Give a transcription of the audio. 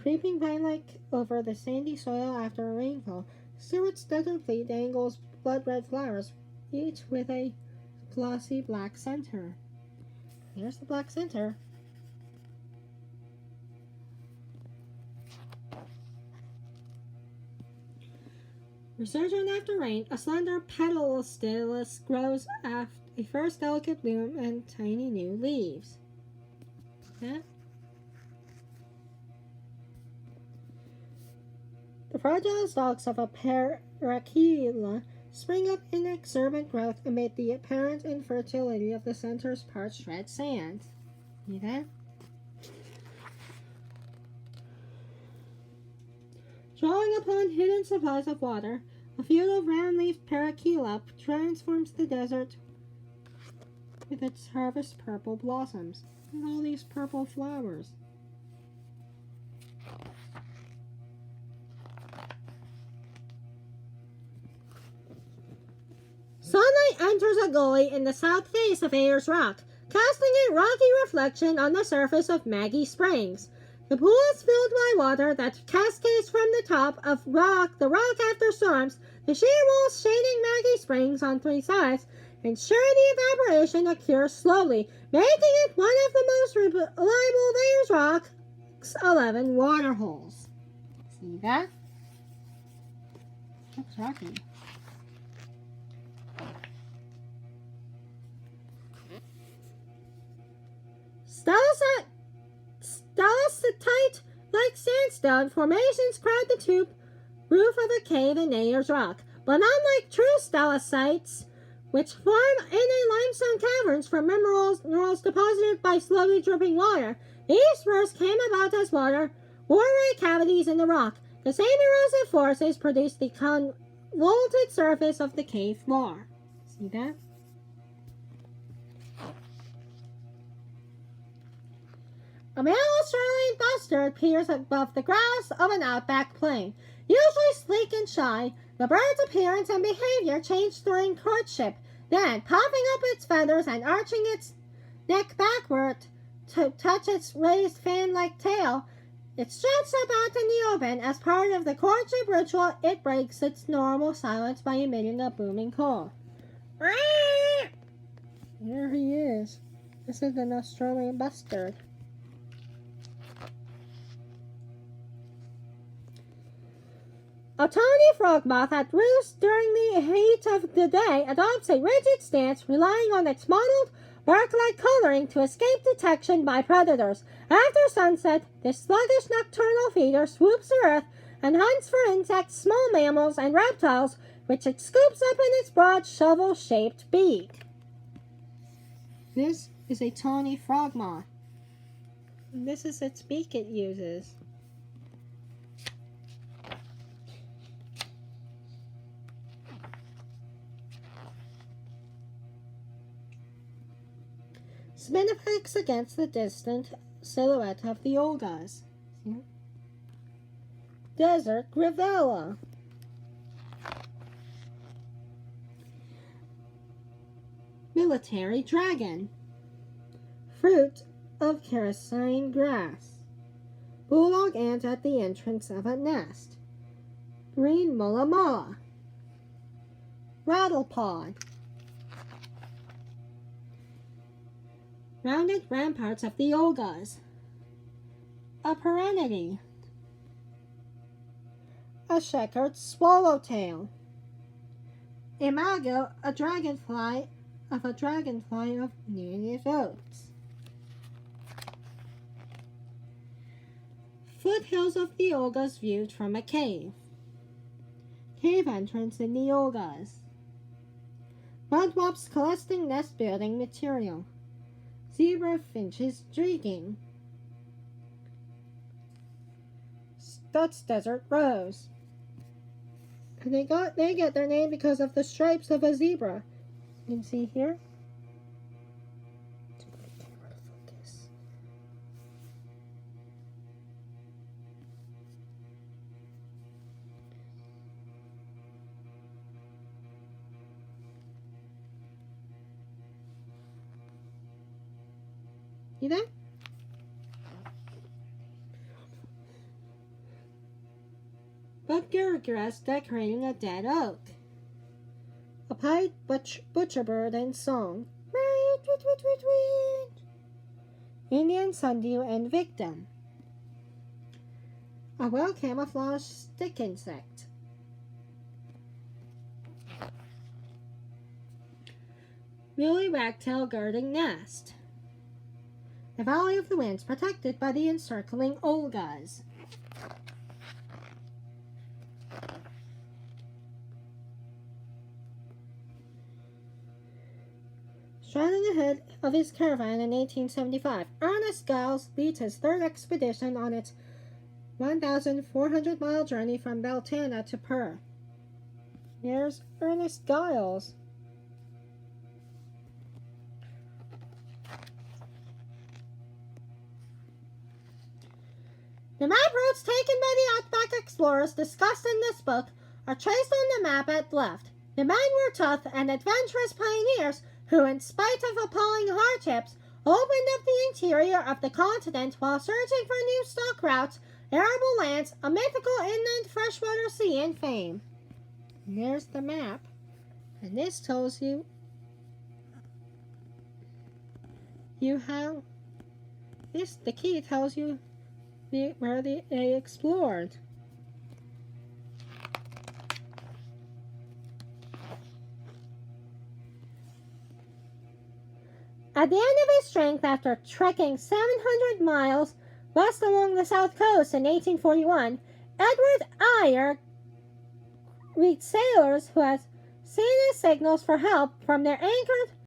creeping vine-like over the sandy soil after a rainfall. Stewart's desert fleet dangles blood-red flowers, each with a glossy black center. Here's the black center. Resurgent after rain, a slender petalus grows after a first delicate bloom and tiny new leaves. That. The fragile stalks of a paraquila spring up in exuberant growth amid the apparent infertility of the center's parched red sand. See that? Drawing upon hidden supplies of water, a field of round-leafed paraquila transforms the desert with its harvest purple blossoms and all these purple flowers. Sunlight enters a gully in the south face of Ayers Rock, casting a rocky reflection on the surface of Maggie Springs. The pool is filled by water that cascades from the top of the rock after storms, the sheer walls shading Maggie Springs on three sides, ensure the evaporation occurs slowly, making it one of the most reliable of Ayers Rock's 11 water holes. See that? That's rocky. Stalactite-like sandstone formations crowd the tube roof of a cave in Ayers Rock, but unlike true stalactites, which form in a limestone caverns from minerals deposited by slowly dripping water, these first came about as worn away cavities in the rock. The same erosive forces produced the convoluted surface of the cave floor. See that? A male Australian bustard appears above the grass of an outback plain. Usually sleek and shy, the bird's appearance and behavior change during courtship. Then, puffing up its feathers and arching its neck backward to touch its raised fan-like tail, it struts about in the open. As part of the courtship ritual, it breaks its normal silence by emitting a booming call. Here he is. This is an Australian bustard. A tawny frog moth at roost during the heat of the day adopts a rigid stance, relying on its mottled, bark-like coloring to escape detection by predators. After sunset, this sluggish nocturnal feeder swoops the earth and hunts for insects, small mammals, and reptiles, which it scoops up in its broad shovel-shaped beak. This is a tawny frog moth. And this is its beak it uses. Spinifex against the distant silhouette of the Olgas. See? Desert Gravella. Military dragon. Fruit of kerosene grass. Bulldog ant at the entrance of a nest. Green mulla mulla. Rattlepod. Rounded ramparts of the Olgas. A perenniety. A checkered swallowtail. Imago, a dragonfly of native oats. Foothills of the Olgas viewed from a cave. Cave entrance in the Olgas. Mudwap's collecting nest building material. Zebra finches streaking. That's desert rose. And they get their name because of the stripes of a zebra. You can see here. See that? woodger grass decorating a dead oak. A pied butcher bird in song. Indian sundew and victim. A well-camouflaged stick insect. Woolly wagtail girding nest. The Valley of the Winds protected by the encircling Olgas. Stranded ahead of his caravan in 1875, Ernest Giles leads his third expedition on its 1,400-mile journey from Beltana to Perth. Here's Ernest Giles. The map routes taken by the Outback explorers discussed in this book are traced on the map at left. The men were tough and adventurous pioneers who, in spite of appalling hardships, opened up the interior of the continent while searching for new stock routes, arable lands, a mythical inland freshwater sea, and fame. And there's the map. And this tells you how the key tells you where they explored. At the end of his strength, after trekking 700 miles west along the south coast in 1841, Edward Eyre reached sailors who had seen his signals for help from their anchored